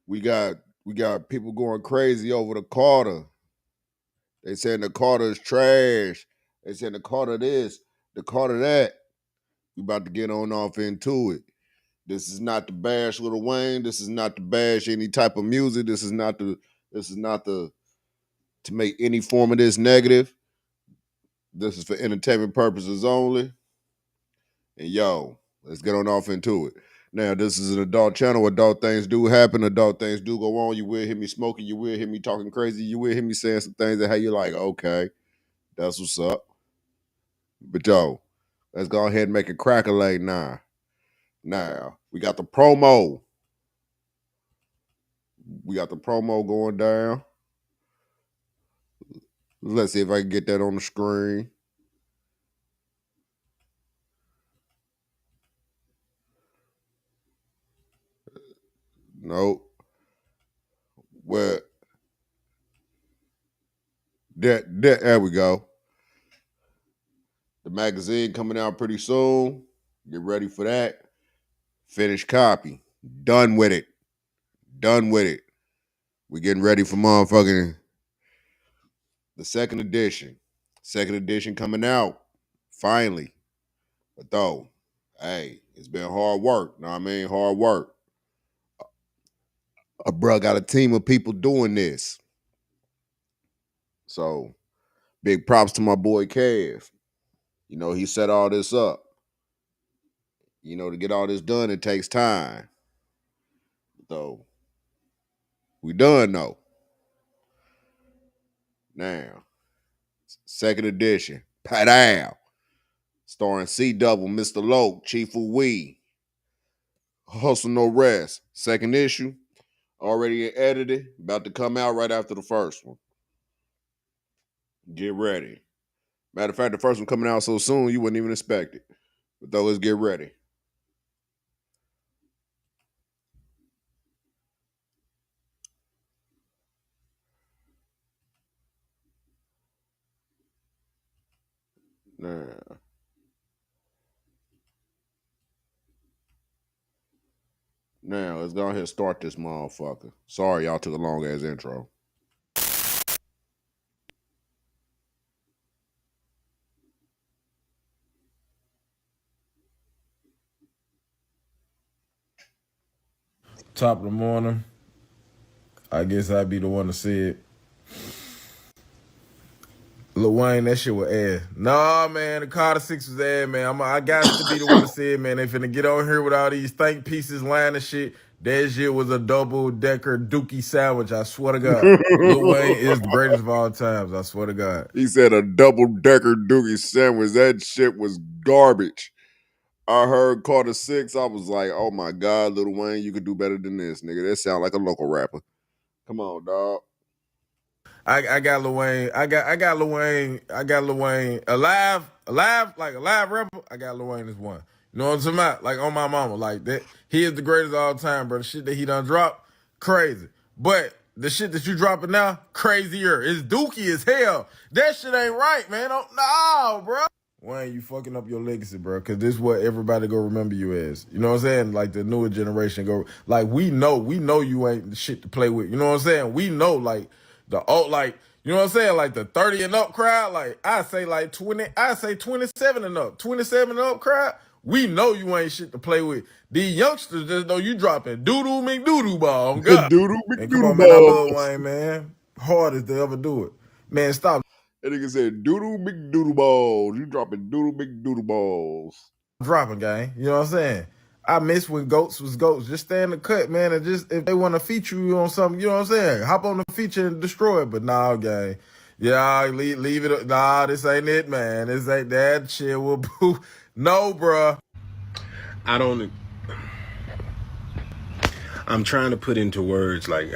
we got we got people going crazy over the Carter. They saying the Carter is trash. They saying the Carter this, the Carter that. We about to get on off into it. This is not to bash Lil Wayne. This is not to bash any type of music. This is not the to make any form of this negative. This is for entertainment purposes only. And yo, let's get on off into it. Now, this is an adult channel. Adult things do happen. Adult things do go on. You will hear me smoking. You will hear me talking crazy. You will hear me saying some things that how you like, okay, that's what's up. But yo, let's go ahead and make it crack-a-late now. Now, we got the promo. We got the promo going down. Let's see if I can get that on the screen. Nope. Well, there we go. The magazine coming out pretty soon. Get ready for that. Finished copy. Done with it. Done with it. We getting ready for motherfucking the second edition. Second edition coming out. Finally. But though, hey, it's been hard work. Know what I mean? Hard work. A bruh got a team of people doing this. So big props to my boy Kev. You know, he set all this up. You know, to get all this done, it takes time. So we done though. Now, second edition. Pat starring C Double, Mr. Loke, Chief of Wee, Hustle No Rest. Second issue, already edited, about to come out right after the first one. Get ready. Matter of fact, the first one coming out so soon you wouldn't even expect it. But though, let's get ready. Now, let's go ahead and start this motherfucker. Sorry, y'all took a long ass intro. Top of the morning. I guess I'd be the one to see it. Lil Wayne, that shit was ass. Nah, man, the Carter 6 was ass, man. I got to be the one to see it, man. They finna get on here with all these think pieces, line and shit. That shit was a double-decker dookie sandwich, I swear to God. Lil Wayne is the greatest of all times, I swear to God. He said a double-decker dookie sandwich. That shit was garbage. I heard Carter 6. I was like, oh my God, Lil Wayne, you could do better than this, nigga. That sound like a local rapper. Come on, dog. I got Lil Wayne. I got Lil Wayne. I got Lil Wayne alive, like a live rapper. I got Lil Wayne as one. You know what I'm talking about? Like on my mama, like that. He is the greatest of all time, bro. The shit that he done dropped, crazy. But the shit that you dropping now, crazier. It's dookie as hell. That shit ain't right, man. No, bro. Wayne, you fucking up your legacy, bro. Cause this is what everybody go remember you as. You know what I'm saying? Like the newer generation go. Like we know you ain't the shit to play with. You know what I'm saying? We know like the old, like you know what I'm saying? Like the 30 and up crowd. Like I say like 20. I say 27 and up. 27 and up crowd. We know you ain't shit to play with. These youngsters just know you dropping doo-doo McDoo-doo ball. On God. Doodle And come McDoodle on, man. I love balls. Wayne, man. Hardest to ever do it. Man, stop. That nigga said doodle McDoodle balls. You dropping doodle McDoodle balls. Dropping, gang. You know what I'm saying? I miss when goats was goats. Just stay in the cut, man, and just if they want to feature you on something, you know what I'm saying? Hop on the feature and destroy it. But nah, gang. Yeah, leave it. Nah, this ain't it, man. This ain't that shit. Will boo. No, bruh. I'm trying to put into words like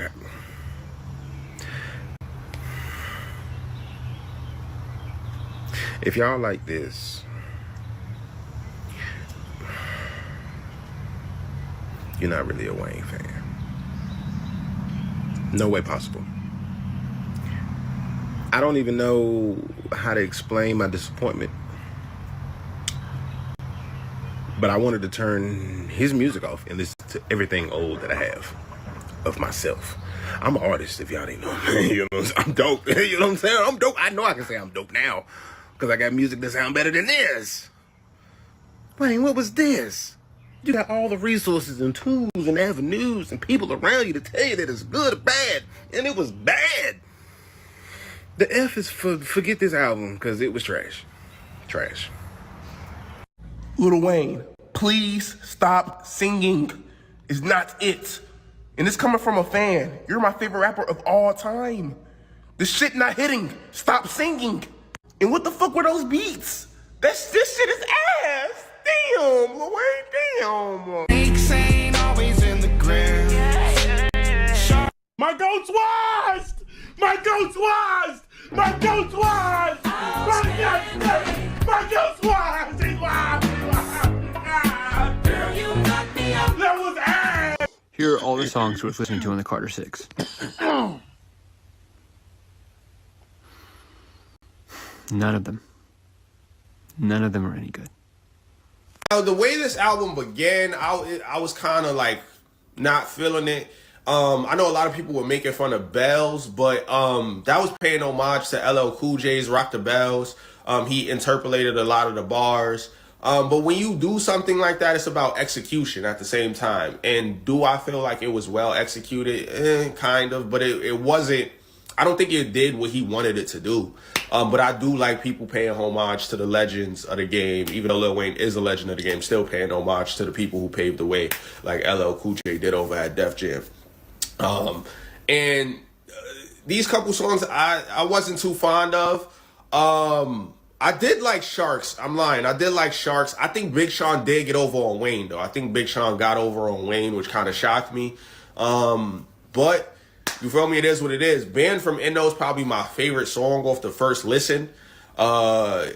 if y'all like this, you're not really a Wayne fan. No way possible. I don't even know how to explain my disappointment. But I wanted to turn his music off and listen to everything old that I have. of myself. I'm an artist, if y'all didn't know. You know what I'm saying? I'm dope. You know what I'm saying? I'm dope. I know I can say I'm dope now because I got music that sound better than this. Wayne, what was this? You got all the resources and tools and avenues and people around you to tell you that it's good or bad, and it was bad. The F is for forget this album because it was trash. Trash. Lil Wayne, please stop singing. It's not it. And it's coming from a fan. You're my favorite rapper of all time. The shit not hitting. Stop singing. And what the fuck were those beats? This shit is ass. Damn, Lil Wayne, damn. Snakes ain't always in the ground. My goat's washed! My goat's washed! My goat's washed! My goat's washed! He's washed! That was ass! Here are all the songs worth listening to on the Carter 6. None of them. None of them are any good. The way this album began, I was kind of like not feeling it. I know a lot of people were making fun of Bells, but that was paying homage to LL Cool J's Rock the Bells. He interpolated a lot of the bars. But when you do something like that, it's about execution at the same time. And do I feel like it was well executed? Kind of, but it wasn't. I don't think it did what he wanted it to do. But I do like people paying homage to the legends of the game. Even though Lil Wayne is a legend of the game, still paying homage to the people who paved the way, like LL Cool J did over at Def Jam. These couple songs I wasn't too fond of. I did like Sharks. I'm lying. I did like Sharks. I think Big Sean did get over on Wayne, though. I think Big Sean got over on Wayne, which kind of shocked me. But you feel me? It is what it is. Banned from Endo is probably my favorite song off the first listen. I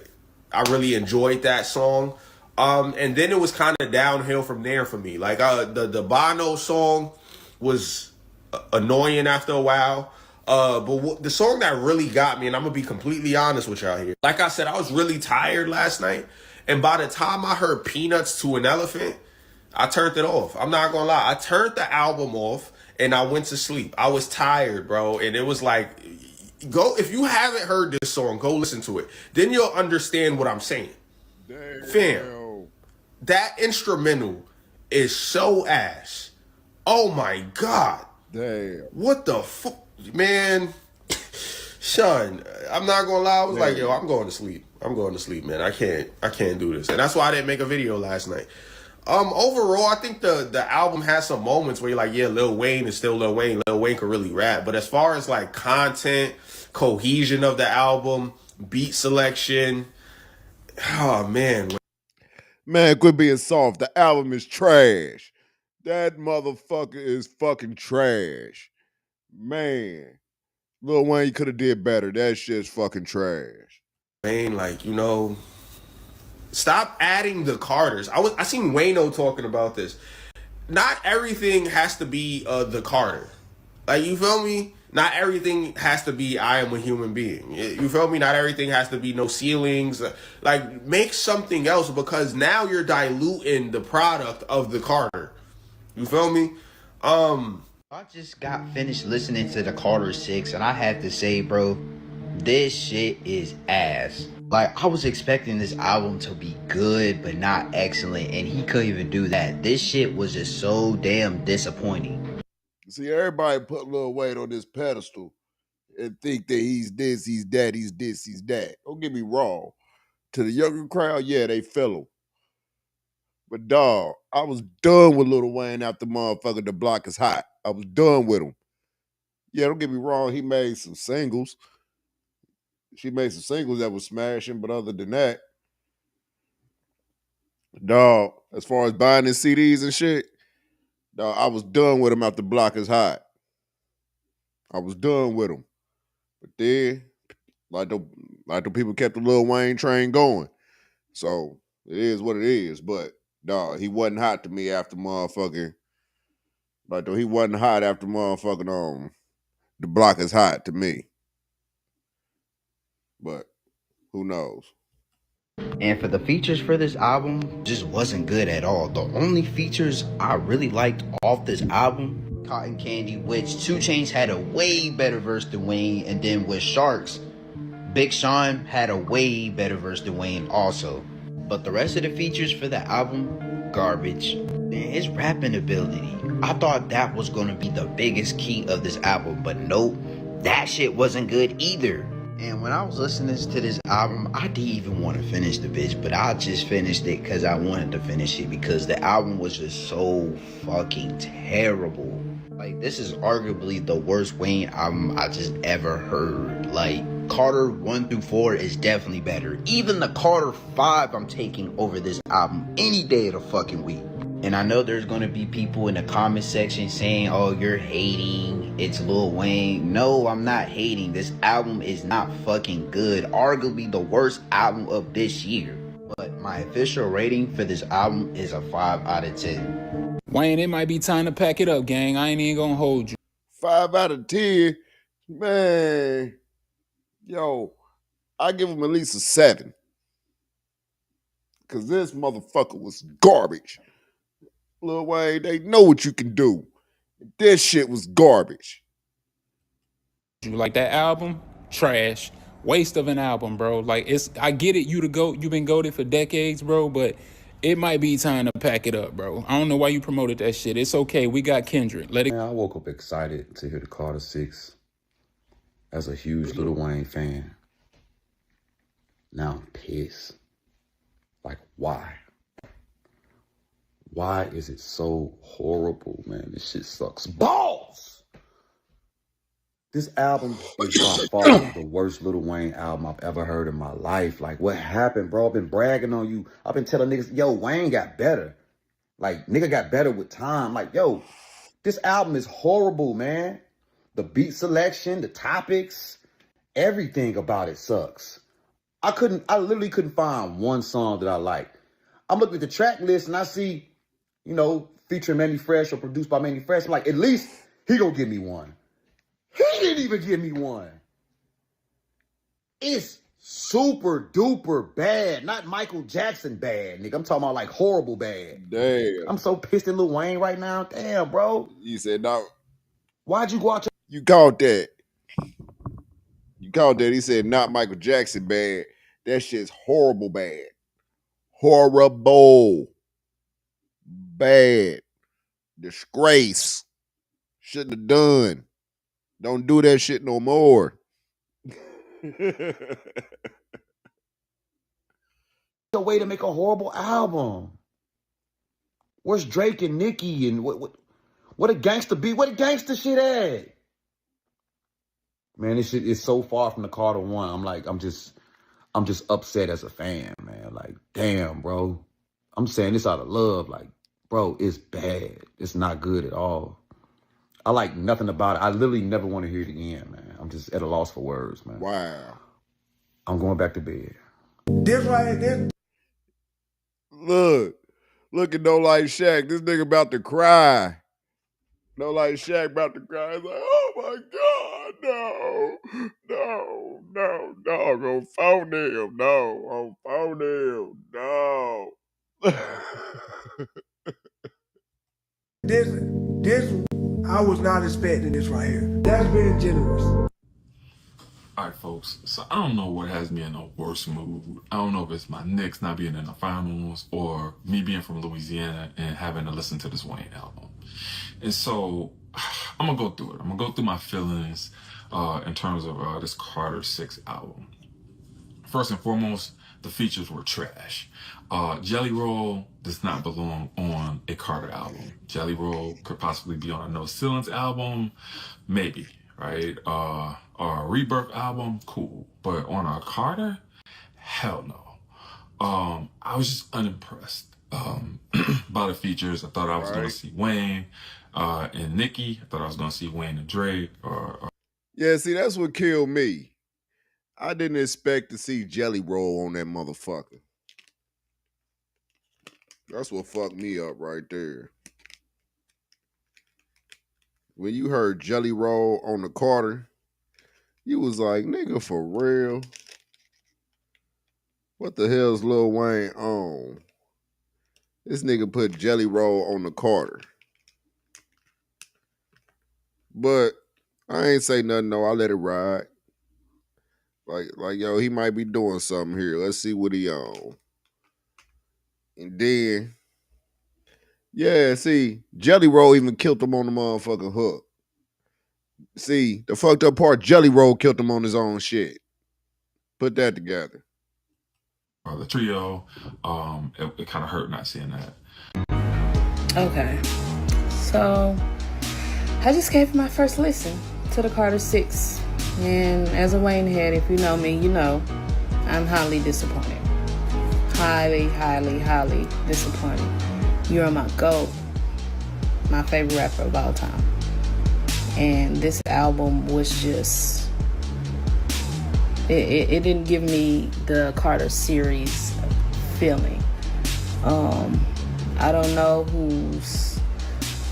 really enjoyed that song. And then it was kind of downhill from there for me. Like the Bono song was annoying after a while. But the song that really got me, and I'm going to be completely honest with y'all here. Like I said, I was really tired last night. And by the time I heard Peanuts to an Elephant, I turned it off. I'm not going to lie. I turned the album off and I went to sleep. I was tired, bro. And it was like, if you haven't heard this song, go listen to it. Then you'll understand what I'm saying. Damn. Fam, that instrumental is so ass. Oh my God. Damn. What the fuck? Man, Sean, I'm not gonna lie. I was like, yo, I'm going to sleep. I'm going to sleep, man. I can't do this. And that's why I didn't make a video last night. Overall, I think the album has some moments where you're like, yeah, Lil Wayne is still Lil Wayne. Lil Wayne could really rap. But as far as like content, cohesion of the album, beat selection, oh man. Man, quit being soft. The album is trash. That motherfucker is fucking trash. Man. Lil Wayne could have did better. That shit's fucking trash. Wayne, like, you know, stop adding the Carters. I seen Wayno talking about this. Not everything has to be the Carter. Like, you feel me? Not everything has to be I am a human being. You feel me? Not everything has to be no ceilings. Like, make something else because now you're diluting the product of the Carter. You feel me? I just got finished listening to the Carter 6 and I have to say, bro, this shit is ass. Like, I was expecting this album to be good but not excellent, and he couldn't even do that. This shit was just so damn disappointing. See, everybody put Lil Wayne on this pedestal and think that he's this, he's that, he's this, he's that. Don't get me wrong. To the younger crowd, yeah, they feel him. But dog, I was done with Lil Wayne after motherfucker The Block Is Hot. I was done with him. Yeah, don't get me wrong, he made some singles. She made some singles that was smashing, but other than that, dog, as far as buying his CDs and shit, dog, I was done with him after Block Is Hot. I was done with him. But then, like the people kept the Lil Wayne train going. So it is what it is. But dog, he wasn't hot to me after motherfucking. Like though he wasn't hot after motherfucking The Block Is Hot to me. But who knows? And for the features for this album, just wasn't good at all. The only features I really liked off this album Cotton Candy, which 2 Chainz had a way better verse than Wayne, and then with Sharks, Big Sean had a way better verse than Wayne also. But the rest of the features for the album, garbage. And his rapping ability, I thought that was gonna be the biggest key of this album, but nope, that shit wasn't good either. And when I was listening to this album, I didn't even want to finish the bitch, but I just finished it because I wanted to finish it because the album was just so fucking terrible. Like, this is arguably the worst Wayne album I just ever heard. Like, Carter 1 through 4 is definitely better. Even the Carter 5 I'm taking over this album any day of the fucking week. And I know there's gonna be people in the comment section saying, oh, you're hating, it's Lil Wayne. No, I'm not hating. This album is not fucking good. Arguably the worst album of this year. But my official rating for this album is a 5 out of 10. Wayne, it might be time to pack it up, gang. I ain't even gonna hold you. 5 out of 10, man. Yo, I give him at least a 7. Because this motherfucker was garbage. Lil Wayne, they know what you can do. This shit was garbage. You like that album? Trash. Waste of an album, bro. Like, I get it, you the GOAT, you been goated for decades, bro, but it might be time to pack it up, bro. I don't know why you promoted that shit. It's okay. We got Kendrick. Let it. Man, I woke up excited to hear the Carter 6 as a huge Lil Wayne fan. Now I'm pissed. Like, why? Why is it so horrible, man? This shit sucks balls. This album is by far the worst Lil Wayne album I've ever heard in my life. Like, what happened, bro? I've been bragging on you. I've been telling niggas, yo, Wayne got better. Like, nigga got better with time. Like, yo, this album is horrible, man. The beat selection, the topics, everything about it sucks. I literally couldn't find one song that I liked. I'm looking at the track list and I see, you know, featuring Mannie Fresh or produced by Mannie Fresh. I'm like, at least he gonna give me one. He didn't even give me one. It's super duper bad. Not Michael Jackson bad, nigga. I'm talking about like horrible bad. Damn. I'm so pissed at Lil Wayne right now. Damn, bro. You said no. Why'd you go out You called that. You called that. He said not Michael Jackson bad. That shit's horrible bad. Horrible. Bad. Disgrace. Shouldn't have done. Don't do that shit no more. a way to make a horrible album? Where's Drake and Nicki and what a gangster beat? What a gangster shit at? Man, this shit is so far from the Carter 1. I'm just upset as a fan, man. Like, damn, bro. I'm saying this out of love. Like, bro, it's bad. It's not good at all. I like nothing about it. I literally never want to hear it again, man. I'm just at a loss for words, man. Wow. I'm going back to bed. This right here. Look at No Life Shaq. This nigga about to cry. No Life Shaq about to cry. He's like, oh my God, no. I'm gonna phone him. No, I'm phone him. No. This, I was not expecting this right here. That's being generous. All right, folks. So I don't know what has me in a worse mood. I don't know if it's my Knicks not being in the finals or me being from Louisiana and having to listen to this Wayne album. And so I'm gonna go through it. I'm gonna go through my feelings in terms of this Carter 6 album. First and foremost, the features were trash. Jelly Roll does not belong on a Carter album. Jelly Roll could possibly be on a No Ceilings album, maybe, right? Or a Rebirth album, cool. But on a Carter, hell no. I was just unimpressed by the features. I thought I was going to see Wayne and Nicki. I thought I was going to see Wayne and Drake. Yeah, see, that's what killed me. I didn't expect to see Jelly Roll on that motherfucker. That's what fucked me up right there. When you heard Jelly Roll on the Carter, you was like, nigga, for real? What the hell's Lil Wayne on? This nigga put Jelly Roll on the Carter. But I ain't say nothing. No, I let it ride. Like yo, he might be doing something here. Let's see what he on. And then, yeah, see, Jelly Roll even killed him on the motherfucking hook. See, the fucked up part, Jelly Roll killed him on his own shit. Put that together. The trio, it kind of hurt not seeing that. Okay, so I just gave my first listen to the Carter 6. And as a Wayne head, if you know me, you know I'm highly disappointed. Highly, highly, highly disappointed. You're my GOAT, my favorite rapper of all time. And this album was just, it didn't give me the Carter series feeling. I don't know who's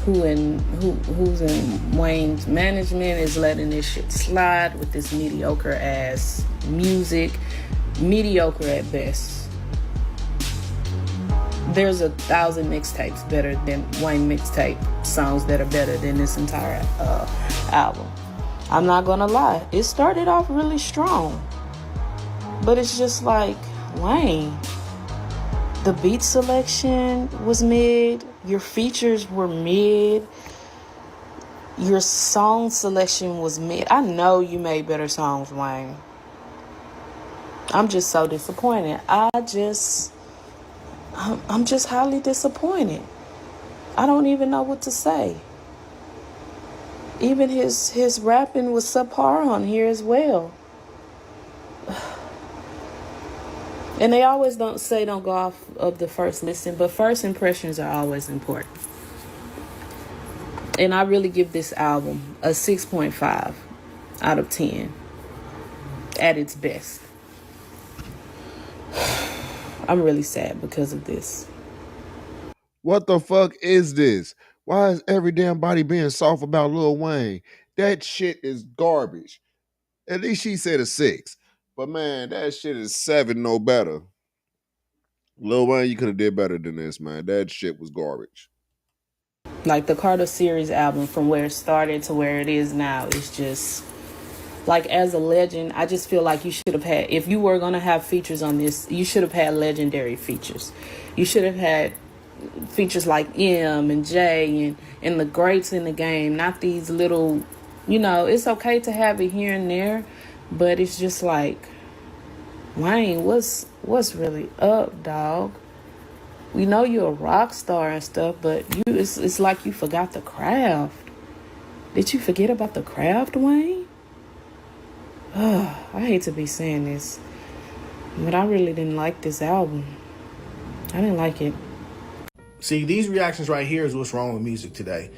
in Wayne's management is letting this shit slide with this mediocre ass music. Mediocre at best. There's 1,000 mixtapes better than Wayne mixtape songs that are better than this entire album. I'm not gonna lie, it started off really strong, but it's just like, Wayne, the beat selection was mid, your features were mid, your song selection was mid. I know you made better songs, Wayne. I'm just so disappointed. I'm just highly disappointed. I don't even know what to say. Even his rapping was subpar on here as well. And they always don't go off of the first listen, but first impressions are always important. And I really give this album a 6.5 out of 10 at its best. I'm really sad because of this. What the fuck is this? Why is every damn body being soft about Lil Wayne? That shit is garbage. At least she said a 6. But man, that shit is 7 no better. Lil Wayne, you could have did better than this, man. That shit was garbage. Like the Carter series album, from where it started to where it is now, is just like, as a legend, I just feel like you should have had, if you were going to have features on this, you should have had legendary features. You should have had features like M and J and the greats in the game, not these little, it's okay to have it here and there, but it's just like, Wayne, what's really up, dog? We know you're a rock star and stuff, but it's like you forgot the craft. Did you forget about the craft, Wayne? I hate to be saying this, but I really didn't like this album. I didn't like it. See, these reactions right here is what's wrong with music today.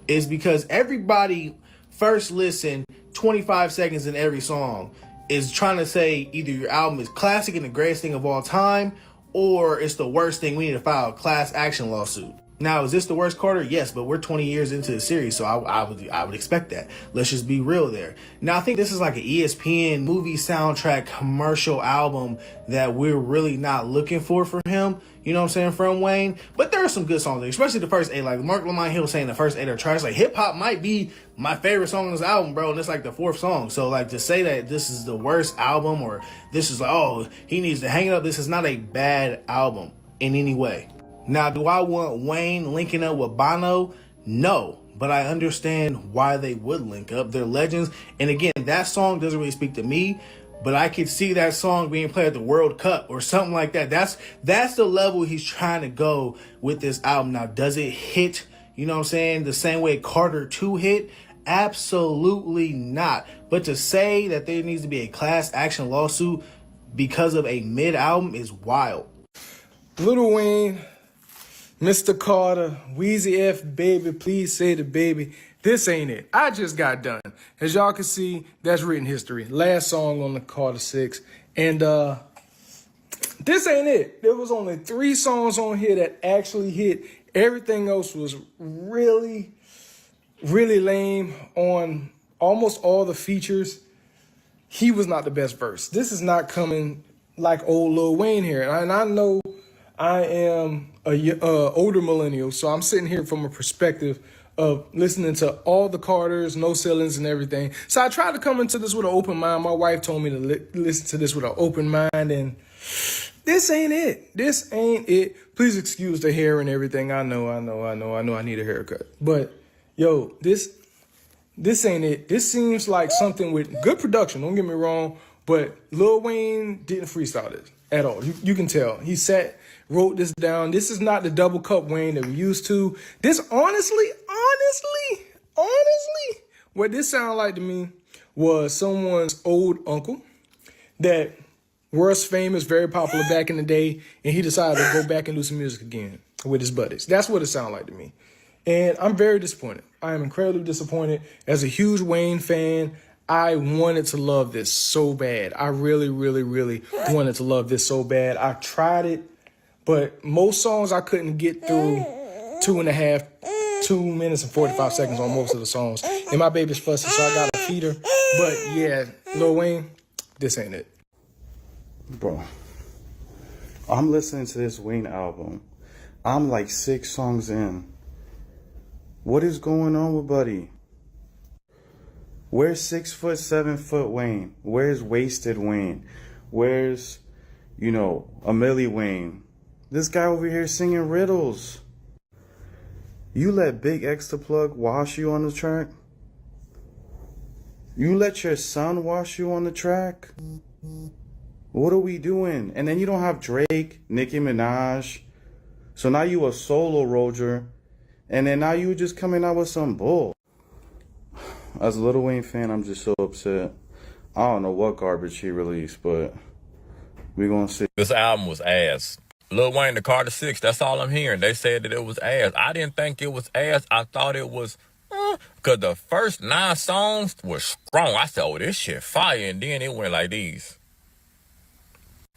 Is because everybody first listen 25 seconds in every song is trying to say either your album is classic and the greatest thing of all time, or it's the worst thing, we need to file a class action lawsuit. Now, is this the worst Carter? Yes, but we're 20 years into the series, so I would expect that. Let's just be real there. Now, I think this is like an ESPN movie soundtrack commercial album that we're really not looking for him. You know what I'm saying, from Wayne? But there are some good songs, especially the first 8. Like Mark Lamont Hill saying the first 8 are trash. Like, hip hop might be my favorite song on this album, bro, and it's like the 4th song. So like, to say that this is the worst album, or this is like, oh, he needs to hang it up, this is not a bad album in any way. Now, do I want Wayne linking up with Bono? No, but I understand why they would link up. They're legends. And again, that song doesn't really speak to me, but I could see that song being played at the World Cup or something like that. That's the level he's trying to go with this album. Now, does it hit, you know what I'm saying, the same way Carter 2 hit? Absolutely not. But to say that there needs to be a class action lawsuit because of a mid-album is wild. Lil Wayne, Mr. Carter, Weezy F, baby, please say the baby. This ain't it. I just got done. As y'all can see, that's written history. Last song on the Carter 6. And this ain't it. There was only 3 songs on here that actually hit. Everything else was really, really lame on almost all the features. He was not the best verse. This is not coming like old Lil Wayne here. And I know I am a older millennial, so I'm sitting here from a perspective of listening to all the Carters, no ceilings and everything. So I tried to come into this with an open mind. My wife told me to listen to this with an open mind, and this ain't it. This ain't it. Please excuse the hair and everything. I know I need a haircut. But yo, this ain't it. This seems like something with good production, don't get me wrong, but Lil Wayne didn't freestyle this at all. You can tell. He wrote this down. This is not the double cup Wayne that we used to. This honestly, what this sounded like to me was someone's old uncle that was famous, very popular back in the day, and he decided to go back and do some music again with his buddies. That's what it sounded like to me. And I'm very disappointed. I am incredibly disappointed. As a huge Wayne fan, I wanted to love this so bad. I really, really, really wanted to love this so bad. I tried it, but most songs I couldn't get through 2 minutes and 45 seconds on most of the songs. And my baby's fussy, so I got to feed her. But yeah, Lil Wayne, this ain't it. Bro, I'm listening to this Wayne album. I'm like 6 songs in. What is going on with Buddy? Where's 6 foot, 7 foot Wayne? Where's wasted Wayne? Where's, a Millie Wayne? This guy over here singing riddles. You let Big X the Plug wash you on the track? You let your son wash you on the track? What are we doing? And then you don't have Drake, Nicki Minaj. So now you a solo Roger. And then now you just coming out with some bull. As a Lil Wayne fan, I'm just so upset. I don't know what garbage he released, but we gonna see. This album was ass. Lil Wayne, the Carter 6, that's all I'm hearing. They said that it was ass. I didn't think it was ass. I thought it was, because the first 9 songs were strong. I said, oh, this shit fire. And then it went like these.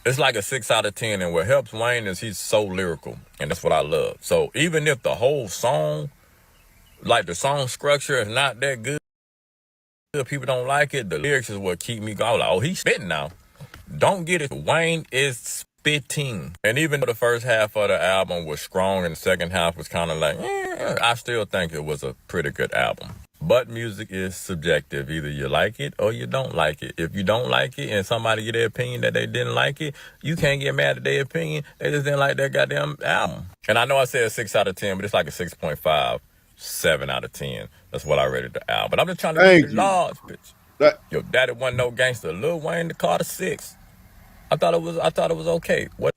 It's like a 6 out of 10. And what helps Wayne is he's so lyrical. And that's what I love. So even if the whole song, like the song structure is not that good, people don't like it, the lyrics is what keep me going. Like, oh, he's spitting now. Don't get it. Wayne is spitting. And even though the first half of the album was strong and the second half was kind of like, I still think it was a pretty good album. But music is subjective. Either you like it or you don't like it. If you don't like it and somebody get their opinion that they didn't like it, you can't get mad at their opinion. They just didn't like that goddamn album. And I know I said 6 out of 10, but it's like a 6.5, 7 out of 10. That's what I rated the album. But I'm just trying to get the large bitch. Yo, Daddy Wasn't No Gangster. Lil Wayne, the Carter 6. I thought it was okay. What?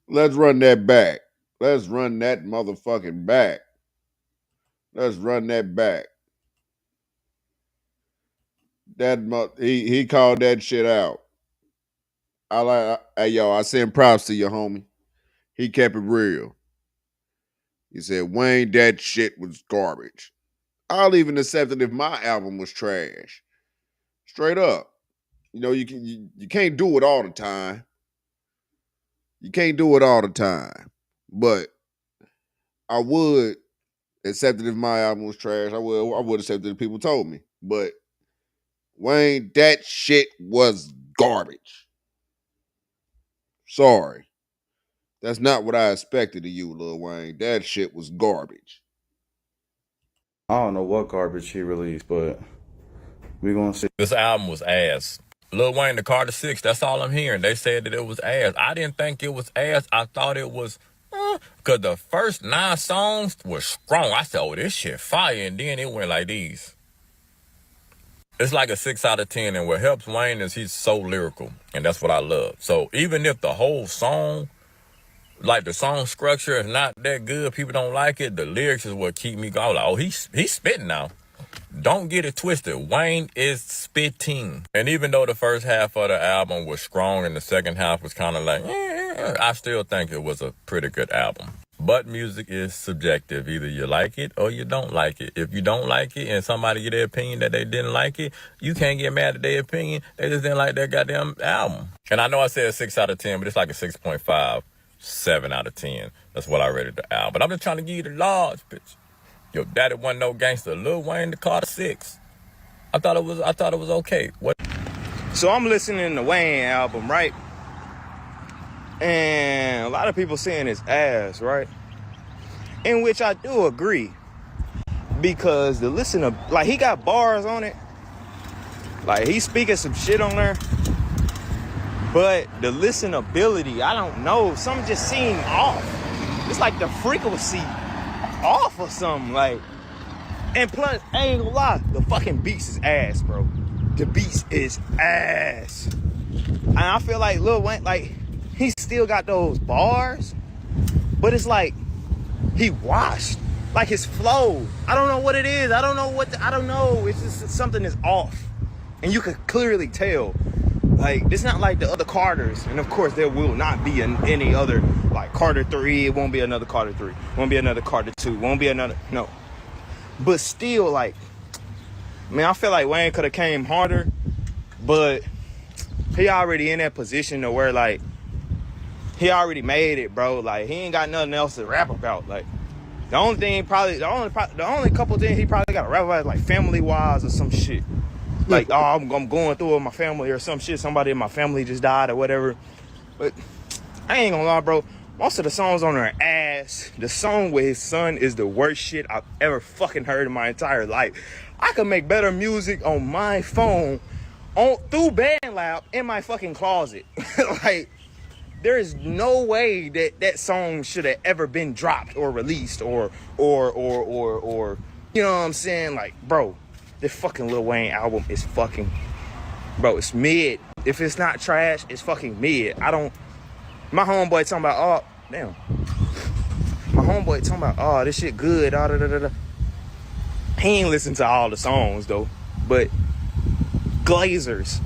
Let's run that back. Let's run that motherfucking back. Let's run that back. He called that shit out. I send props to your homie. He kept it real. He said, Wayne, that shit was garbage. I'll even accept it if my album was trash. Straight up. You can't do it all the time. You can't do it all the time. But I would accept it if my album was trash. I would accept it if people told me. But Wayne, that shit was garbage. Sorry. That's not what I expected of you, Lil Wayne. That shit was garbage. I don't know what garbage he released, but we gonna see. This album was ass. Lil Wayne, the Carter 6, that's all I'm hearing. They said that it was ass. I didn't think it was ass. I thought it was, because the first 9 songs were strong. I said, oh, this shit fire. And then it went like these. It's like a 6 out of 10. And what helps Wayne is he's so lyrical. And that's what I love. So even if the whole song, like the song structure is not that good, people don't like it, the lyrics is what keep me going. Like, oh, he's spitting now. Don't get it twisted. Wayne is spitting. And even though the first half of the album was strong and the second half was kind of like, I still think it was a pretty good album. But music is subjective. Either you like it or you don't like it. If you don't like it and somebody get their opinion that they didn't like it, you can't get mad at their opinion. They just didn't like that goddamn album. And I know I said 6 out of 10, but it's like a 6.5, 7 out of 10. That's what I rated the album. But I'm just trying to give you the large bitch. Yo, Daddy Wasn't No Gangster. Lil Wayne, the Carter 6. I thought it was okay. What? So I'm listening to Wayne album, right? And a lot of people saying it's ass, right? In which I do agree. because the listener, like, he got bars on it. Like, he's speaking some shit on there. But the listenability, I don't know. Something just seemed off. It's like the frequency off or something. Like, and plus, I ain't gonna lie, the fucking beats is ass, bro. The beats is ass. And I feel like Lil Wayne, like, he still got those bars, but it's like he washed. Like his flow, I don't know what it is. I don't know. It's just something is off, and you could clearly tell. Like, it's not like the other Carters, and of course there will not be any other, like Carter 3. It won't be another Carter 3. Won't be another Carter 2. Won't be another, no. But still, like, man, I feel like Wayne could have came harder, but he already in that position to where, like, he already made it, bro. Like, he ain't got nothing else to rap about. Like, the only couple things he probably got to rap about is like family wise or some shit. Like, oh, I'm going through with my family or some shit. Somebody in my family just died or whatever. But I ain't gonna lie, bro. Most of the songs on her ass. The song with his son is the worst shit I've ever fucking heard in my entire life. I could make better music on my phone through BandLab in my fucking closet. Like, there is no way that song should have ever been dropped or released or you know what I'm saying? Like, bro, this fucking Lil Wayne album is fucking, bro, it's mid. If it's not trash, it's fucking mid. My homeboy talking about, oh, damn. My homeboy talking about, oh, this shit good, He ain't listen to all the songs, though. But Glazers,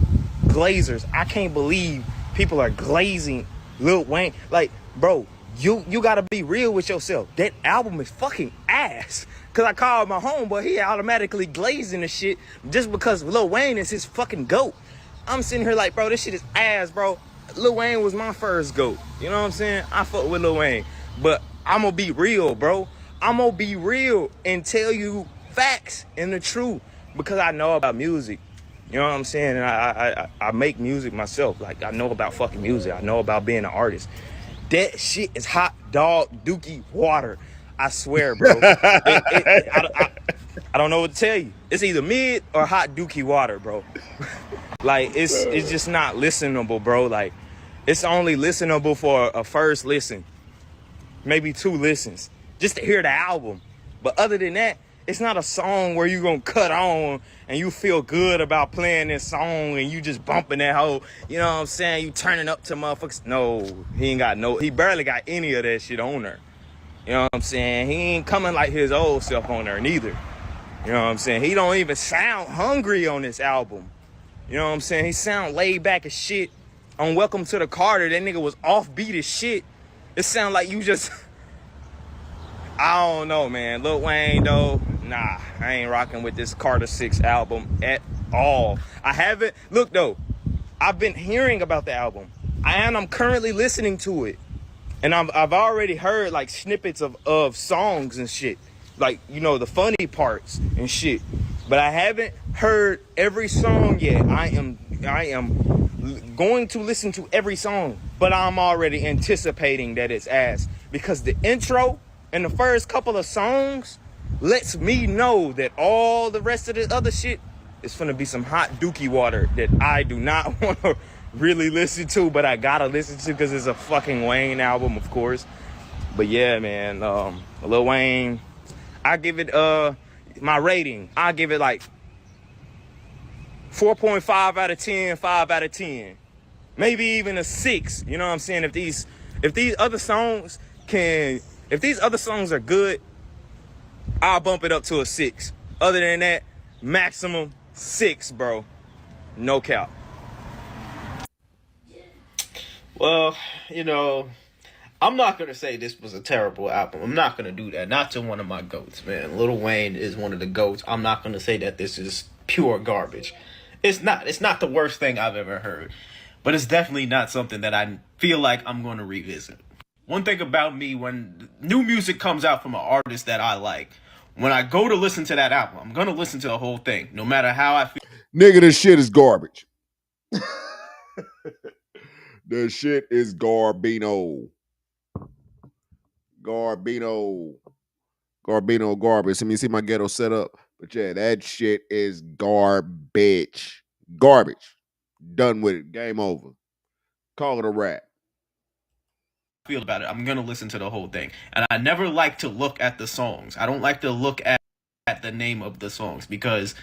I can't believe people are glazing Lil Wayne. Like, bro, you gotta be real with yourself. That album is fucking ass. Cause I called my homeboy, he automatically glazing the shit just because Lil Wayne is his fucking GOAT. I'm sitting here like, bro, this shit is ass, bro. Lil Wayne was my first GOAT. You know what I'm saying? I fuck with Lil Wayne. But I'm gonna be real, bro. I'm gonna be real and tell you facts and the truth because I know about music. You know what I'm saying? And I make music myself. Like, I know about fucking music. I know about being an artist. That shit is hot dog dookie water. I swear, bro. I don't know what to tell you. It's either mid or hot dookie water, bro. Like, it's just not listenable, bro. Like, it's only listenable for a first listen. Maybe 2 listens. Just to hear the album. But other than that, it's not a song where you gonna cut on and you feel good about playing this song and you just bumping that whole, you know what I'm saying? You turning up to motherfuckers. No, he barely got any of that shit on there. You know what I'm saying? He ain't coming like his old self on there neither. You know what I'm saying? He don't even sound hungry on this album. You know what I'm saying? He sound laid back as shit. On Welcome to the Carter, that nigga was offbeat as shit. It sound like you just... I don't know, man. Lil Wayne, though, nah, I ain't rocking with this Carter 6 album at all. I haven't... Look, though, I've been hearing about the album. I'm currently listening to it. And I've already heard, like, snippets of songs and shit. Like, you know, the funny parts and shit. But I haven't heard every song yet. I am going to listen to every song. But I'm already anticipating that it's ass. Because the intro and the first couple of songs lets me know that all the rest of the other shit is finna be some hot dookie water that I do not want to really listen to, but I gotta listen to because it's a fucking Wayne album, of course. But yeah, man, Lil Wayne, I give it my rating. I give it like 4.5 out of 10, 5 out of 10, maybe even a 6. You know what I'm saying? If these other songs are good, I'll bump it up to a 6. Other than that, maximum 6, bro. No cap. Well, you know, I'm not going to say this was a terrible album. I'm not going to do that. Not to one of my GOATs, man. Lil Wayne is one of the GOATs. I'm not going to say that this is pure garbage. It's not. It's not the worst thing I've ever heard. But it's definitely not something that I feel like I'm going to revisit. One thing about me, when new music comes out from an artist that I like, when I go to listen to that album, I'm going to listen to the whole thing, no matter how I feel. Nigga, this shit is garbage. The shit is Garbino. Garbino garbage. Let me see my ghetto set up. But yeah, that shit is garbage. Garbage. Done with it. Game over. Call it a wrap. Feel about it. I'm gonna listen to the whole thing, and I never like to look at the songs. I don't like to look at the name of the songs because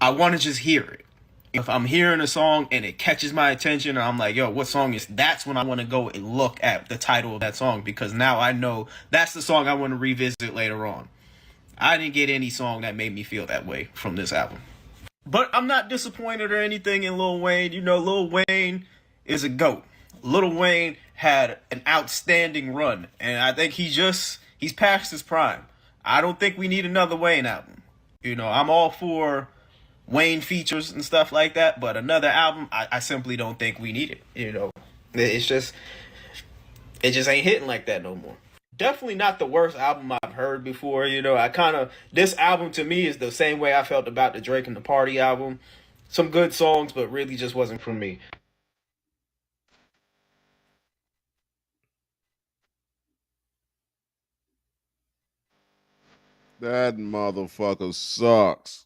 I want to just hear it. If I'm hearing a song and it catches my attention, and I'm like, yo, what song is? That's when I want to go and look at the title of that song, because now I know that's the song I want to revisit later on. I didn't get any song that made me feel that way from this album. But I'm not disappointed or anything in Lil Wayne. You know, Lil Wayne is a GOAT. Lil Wayne had an outstanding run, and I think he's past his prime. I don't think we need another Wayne album. You know, I'm all for Wayne features and stuff like that, but another album, I simply don't think we need it. You know, it just ain't hitting like that no more. Definitely not the worst album I've heard before. You know, this album to me is the same way I felt about the Drake and the Party album. Some good songs, but really just wasn't for me. That motherfucker sucks.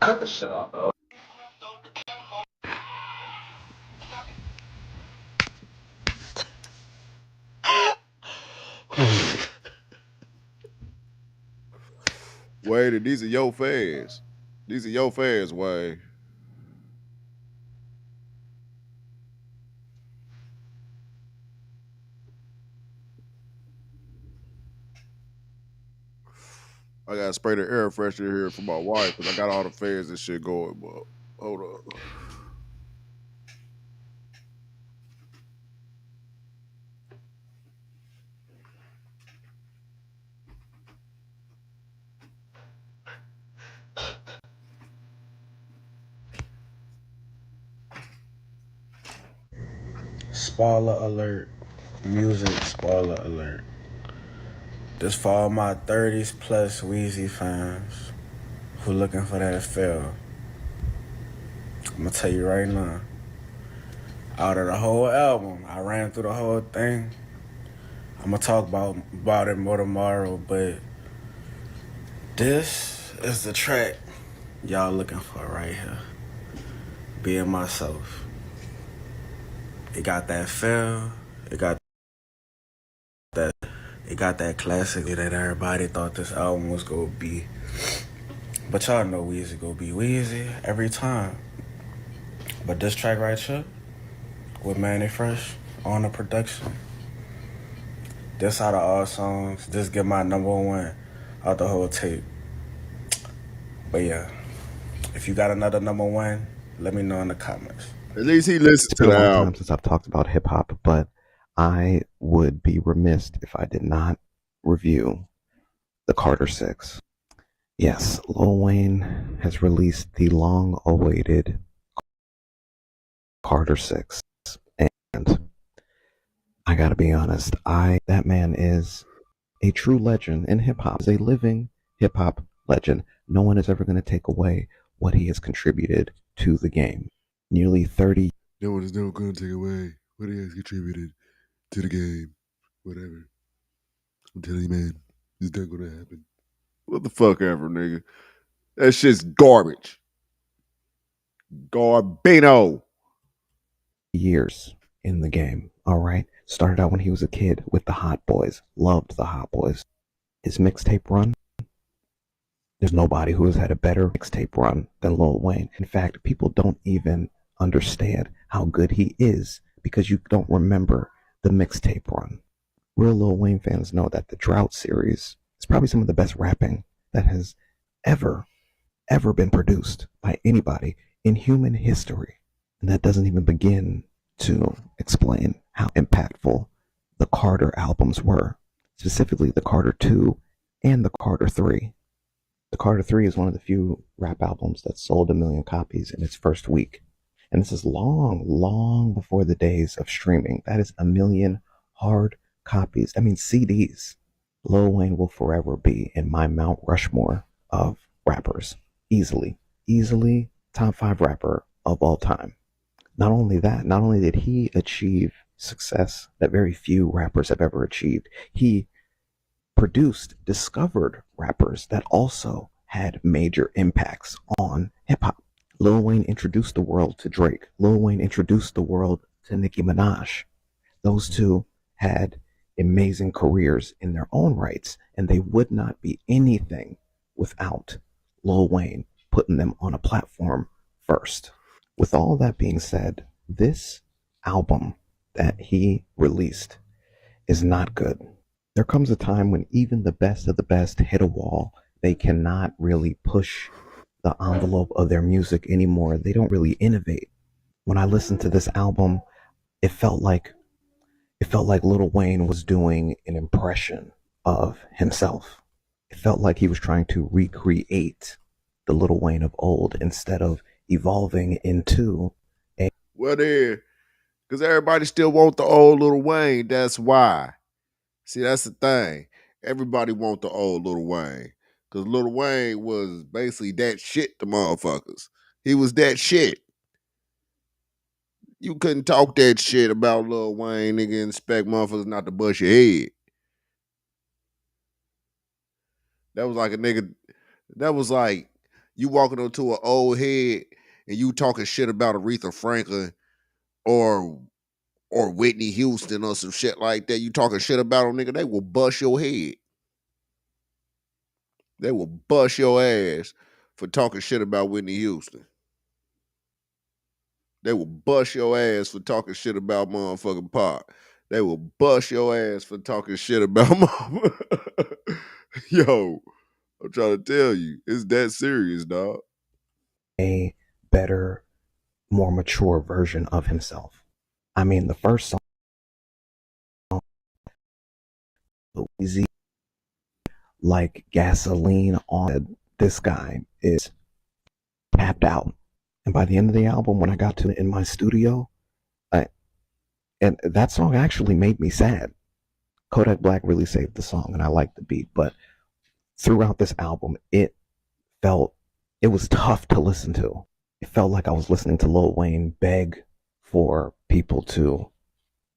Cut the shit off, though. Wade, these are your fans. These are your fans, Wade. I gotta spray the air freshener here for my wife because I got all the fans and shit going, but hold up. Spoiler alert. Music spoiler alert. This for all my 30s plus Weezy fans who looking for that feel. I'm gonna tell you right now. Out of the whole album, I ran through the whole thing. I'm gonna talk about it more tomorrow, but this is the track y'all looking for right here. Being Myself. It got that feel. It got that classic that everybody thought this album was gonna be. But y'all know Weezy gonna be Weezy every time. But this track right here, with Mannie Fresh on the production, this out of all songs, this get my #1 out the whole tape. But yeah, if you got another #1, let me know in the comments. At least he listens to the album. It's been a long time since I've talked about hip hop, but I would be remiss if I did not review the Carter 6. Yes, Lil Wayne has released the long-awaited Carter 6, and I gotta be honest, that man is a true legend in hip hop. He's a living hip hop legend. No one is ever going to take away what he has contributed to the game. Nearly 30. No one is never going to take away what he has contributed to the game. Whatever. I'm telling you, man, it's not going to happen. What the fuck ever, nigga. That shit's garbage. Garbino. Years in the game, all right? Started out when he was a kid with the Hot Boys. Loved the Hot Boys. His mixtape run, there's nobody who has had a better mixtape run than Lil Wayne. In fact, people don't even understand how good he is because you don't remember the mixtape run. Real Lil Wayne fans know that the Drought series is probably some of the best rapping that has ever been produced by anybody in human history. And that doesn't even begin to explain how impactful the Carter albums were, specifically the Carter 2 and the Carter 3. The Carter 3 is one of the few rap albums that sold 1 million copies in its first week. And this is long, long before the days of streaming. That is 1 million hard copies. I mean, CDs. Lil Wayne will forever be in my Mount Rushmore of rappers. Easily top 5 rapper of all time. Not only that, not only did he achieve success that very few rappers have ever achieved. He discovered rappers that also had major impacts on hip hop. Lil Wayne introduced the world to Drake. Lil Wayne introduced the world to Nicki Minaj. Those two had amazing careers in their own rights, and they would not be anything without Lil Wayne putting them on a platform first. With all that being said, this album that he released is not good. There comes a time when even the best of the best hit a wall. They cannot really push the envelope of their music anymore. They don't really innovate. When I listened to this album, it felt like Lil Wayne was doing an impression of himself. It felt like he was trying to recreate the Lil Wayne of old instead of evolving into a... Well, there, because everybody still want the old Lil Wayne. That's why. See, that's the thing. Everybody want the old Lil Wayne. Because Lil Wayne was basically that shit to motherfuckers. He was that shit. You couldn't talk that shit about Lil Wayne, nigga, and expect motherfuckers not to bust your head. That was like a nigga, that was like you walking up to an old head and you talking shit about Aretha Franklin or Whitney Houston or some shit like that. You talking shit about them, nigga, they will bust your head. They will bust your ass for talking shit about Whitney Houston. They will bust your ass for talking shit about motherfucking Pac. They will bust your ass for talking shit about mama. Yo, I'm trying to tell you, it's that serious, dog. A better, more mature version of himself. I mean, the first song, Easy, like gasoline on this guy is tapped out. And by the end of the album, when I got to it in my studio, and that song actually made me sad. Kodak Black really saved the song, and I liked the beat. But throughout this album, it was tough to listen to. It felt like I was listening to Lil Wayne beg for people to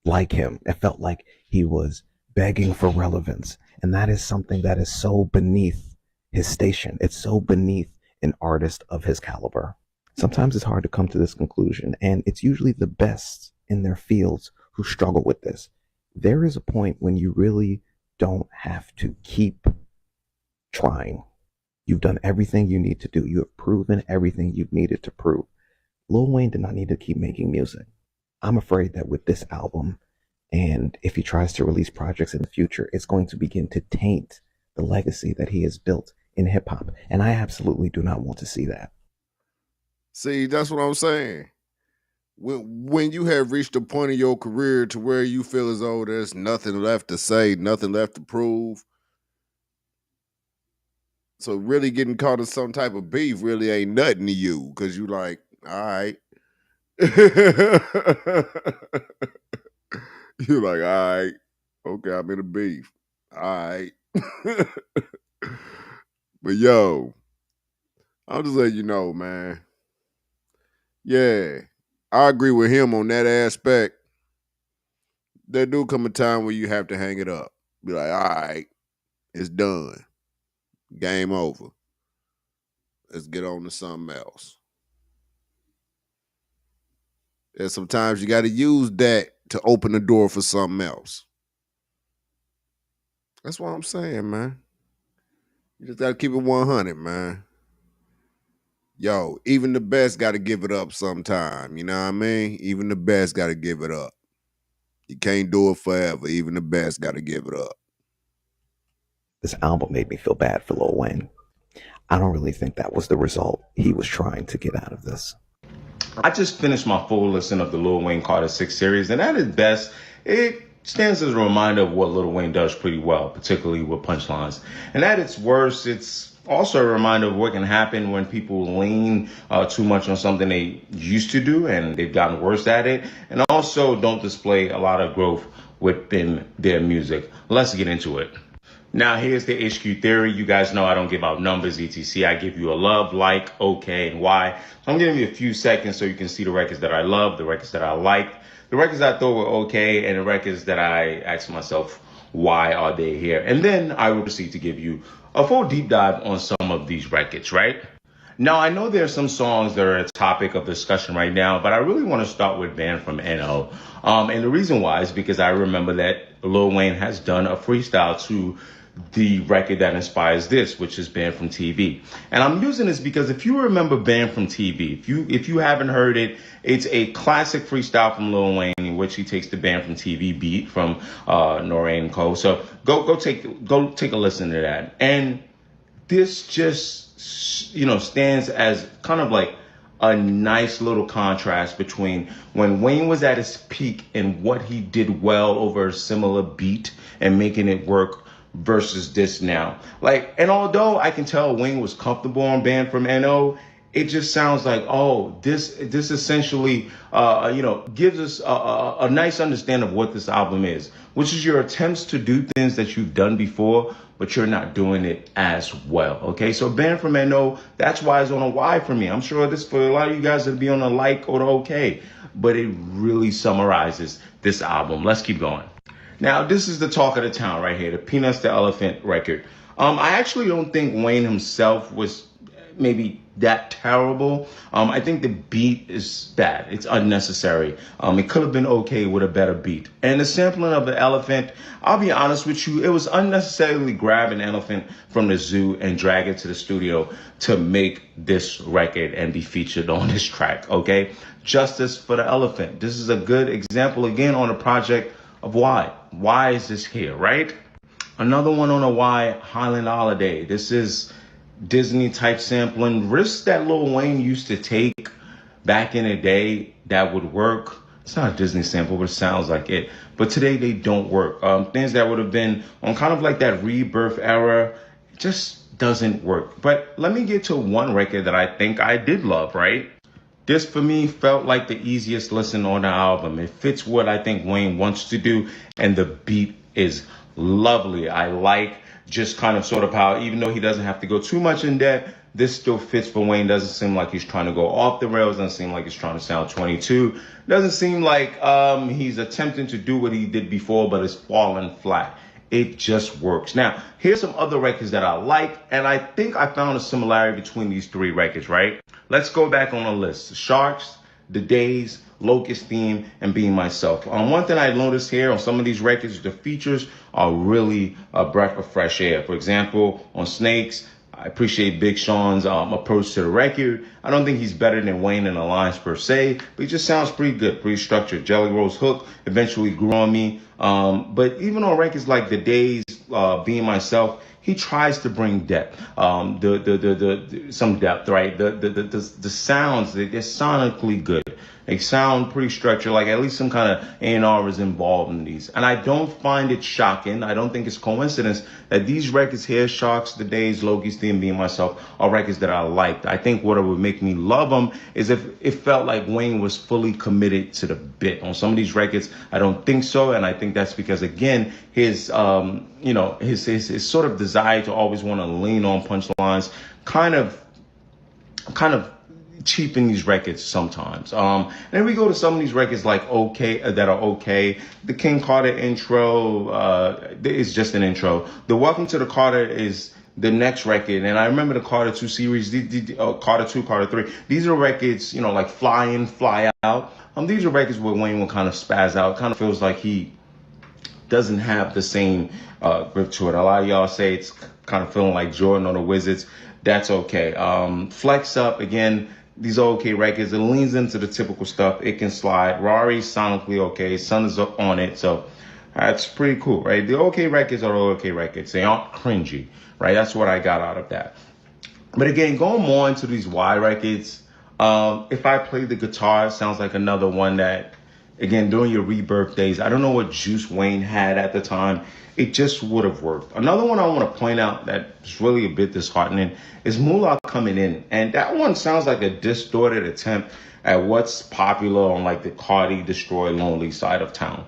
like him. It felt like he was begging for relevance. And that is something that is so beneath his station. It's so beneath an artist of his caliber. Sometimes it's hard to come to this conclusion, and it's usually the best in their fields who struggle with this. There is a point when you really don't have to keep trying. You've done everything you need to do. You have proven everything you've needed to prove. Lil Wayne did not need to keep making music. I'm afraid that with this album, and if he tries to release projects in the future, it's going to begin to taint the legacy that he has built in hip hop. And I absolutely do not want to see that. See, that's what I'm saying. When you have reached a point in your career to where you feel as though there's nothing left to say, nothing left to prove. So really getting caught in some type of beef really ain't nothing to you, because you like, all right. You're like, all right, okay, I'm in a beef. All right. But yo, I'll just let you know, man. Yeah, I agree with him on that aspect. There do come a time where you have to hang it up. Be like, all right, it's done. Game over. Let's get on to something else. And sometimes you got to use that to open the door for something else. That's what I'm saying, man. You just got to keep it 100, man. Yo, even the best got to give it up sometime. You know what I mean? Even the best got to give it up. You can't do it forever. Even the best got to give it up. This album made me feel bad for Lil Wayne. I don't really think that was the result he was trying to get out of this. I just finished my full listen of the Lil Wayne Carter 6 series, and at its best, it stands as a reminder of what Lil Wayne does pretty well, particularly with punchlines. And at its worst, it's also a reminder of what can happen when people lean too much on something they used to do and they've gotten worse at it, and also don't display a lot of growth within their music. Let's get into it. Now, here's the HQ theory. You guys know I don't give out numbers, etc. I give you a love, like, okay, and why. So I'm giving you a few seconds so you can see the records that I love, the records that I like, the records I thought were okay and the records that I asked myself, why are they here? And then I will proceed to give you a full deep dive on some of these records, right? Now, I know there are some songs that are a topic of discussion right now, but I really want to start with Banned from NO. And the reason why is because I remember that Lil Wayne has done a freestyle to the record that inspires this, which is Banned from TV. And I'm using this because if you remember Banned from TV, if you haven't heard it, it's a classic freestyle from Lil Wayne in which he takes the Banned from TV beat from Noreen Cole. So go take a listen to that. And this just stands as kind of like a nice little contrast between when Wayne was at his peak and what he did well over a similar beat and making it work versus this now. And although I can tell Wayne was comfortable on Banned from NO, it just sounds like, this essentially, gives us a nice understanding of what this album is, which is your attempts to do things that you've done before, but you're not doing it as well. Okay, so Banned from NO, that's why it's on a Y for me. I'm sure this for a lot of you guys it'll be on a like or the okay, but it really summarizes this album. Let's keep going. Now, this is the talk of the town right here, the Peanuts the Elephant record. I actually don't think Wayne himself was maybe that terrible. I think the beat is bad. It's unnecessary. It could have been okay with a better beat. And the sampling of the elephant, I'll be honest with you, it was unnecessarily grab an elephant from the zoo and drag it to the studio to make this record and be featured on this track, okay? Justice for the elephant. This is a good example, again, on a project of why. Why is this here, right? Another one on a why, Highland Holiday. This is Disney type sampling, risks that Lil Wayne used to take back in the day that would work. It's not a Disney sample, but it sounds like it. But today they don't work. Things that would have been on kind of like that rebirth era, it just doesn't work. But let me get to one record that I think I did love, right? This for me felt like the easiest listen on the album. It fits what I think Wayne wants to do, and the beat is lovely. I like just kind of sort of how, even though he doesn't have to go too much in depth, this still fits for Wayne. Doesn't seem like he's trying to go off the rails. Doesn't seem like he's trying to sound 22. Doesn't seem like he's attempting to do what he did before, but it's falling flat. It just works. Now, here's some other records that I like, and I think I found a similarity between these three records, right? Let's go back on the list. Sharks, The Days, Locust Theme, and Being Myself. One thing I noticed here on some of these records, the features are really a breath of fresh air. For example, on Snakes, I appreciate Big Sean's approach to the record. I don't think he's better than Wayne in the lines per se, but he just sounds pretty good, pretty structured. Jelly Roll's hook eventually grew on me. But even on records like The Days, Being Myself, he tries to bring depth, some depth, right? The sounds, they're sonically good. They sound pretty structured, like at least some kind of A&R is involved in these. And I don't find it shocking. I don't think it's coincidence that these records here, Sharks, The Days, Loki's Theme, Being Myself, are records that I liked. I think what would make me love them is if it felt like Wayne was fully committed to the bit. On some of these records, I don't think so. And I think that's because, again, his sort of desire to always want to lean on punchlines kind of cheapen these records sometimes. And then we go to some of these records like that are okay. The King Carter intro is just an intro. The Welcome to the Carter is the next record. And I remember the Carter 2 series, Carter 2, Carter 3. These are records, like Fly In, Fly Out. These are records where Wayne will kind of spaz out. Kind of feels like he doesn't have the same grip to it. A lot of y'all say it's kind of feeling like Jordan or the Wizards. That's okay. Flex Up, again, these are okay records. It leans into the typical stuff. It can slide. Rari's sonically okay. Sun is up on it. So that's pretty cool, right? The okay records are okay records. They aren't cringy, right? That's what I got out of that. But again, going more into these Y records, if I play the guitar, it sounds like another one that, again, during your rebirth days, I don't know what juice Wayne had at the time. It just would have worked. Another one I want to point out that's really a bit disheartening is Moolah Coming In. And that one sounds like a distorted attempt at what's popular on like the Cardi Destroy Lonely side of town.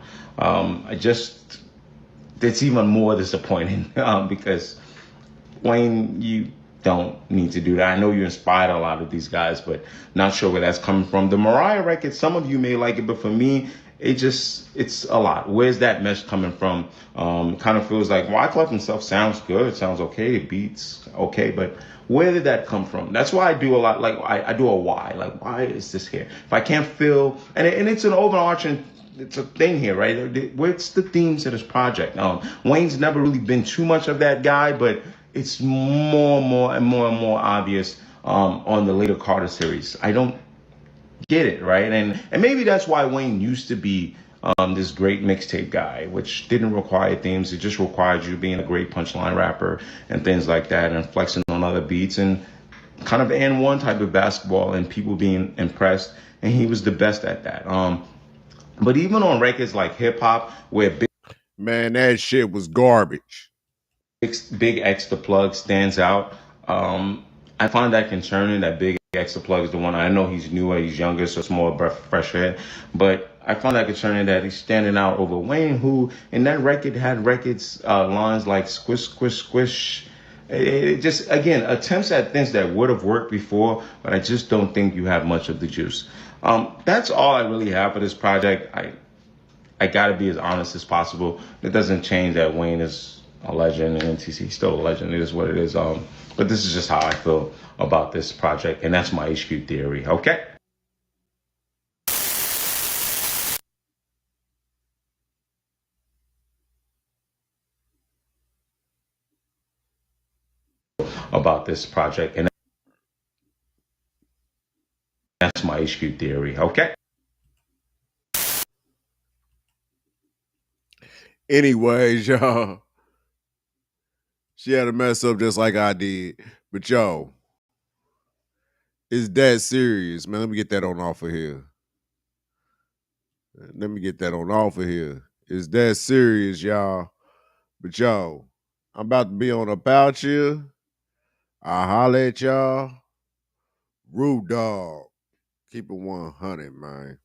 It's even more disappointing because Wayne, you don't need to do that. I know you inspired a lot of these guys, but not sure where that's coming from. The Mariah record, some of you may like it, but for me, it's a lot. Where's that mesh coming from? Kind of feels like Wyclef himself sounds good, sounds okay, it beats okay, but where did that come from? That's why I do a lot, like I do a why. Like, why is this here? If I can't feel, and it's an overarching, it's a thing here, right? What's the themes of this project? Wayne's never really been too much of that guy, but it's more and more obvious on the later Carter series. I don't get it, right? And maybe that's why Wayne used to be this great mixtape guy, which didn't require themes. It just required you being a great punchline rapper and things like that, and flexing on other beats and kind of N1 type of basketball and people being impressed. And he was the best at that. But even on records like Hip Hop, where man, that shit was garbage. Big X the Plug stands out. I find that concerning that Big X the Plug is the one. I know he's newer, he's younger, so it's more fresh head. But I find that concerning that he's standing out over Wayne, who in that record had lines like squish, squish, squish. It just, again, attempts at things that would have worked before, but I just don't think you have much of the juice. That's all I really have for this project. I gotta be as honest as possible. It doesn't change that Wayne is a legend and NTC is still a legend. It is what it is. But this is just how I feel about this project, and that's my HQ theory. Okay. About this project, and that's my HQ theory. Okay. Anyways, y'all, she had a mess up just like I did. But yo, it's that serious, man. Let me get that on off of here. It's that serious, y'all. But yo, I'm about to be on about here. I'll holler at y'all. Rude dog. Keep it 100, man.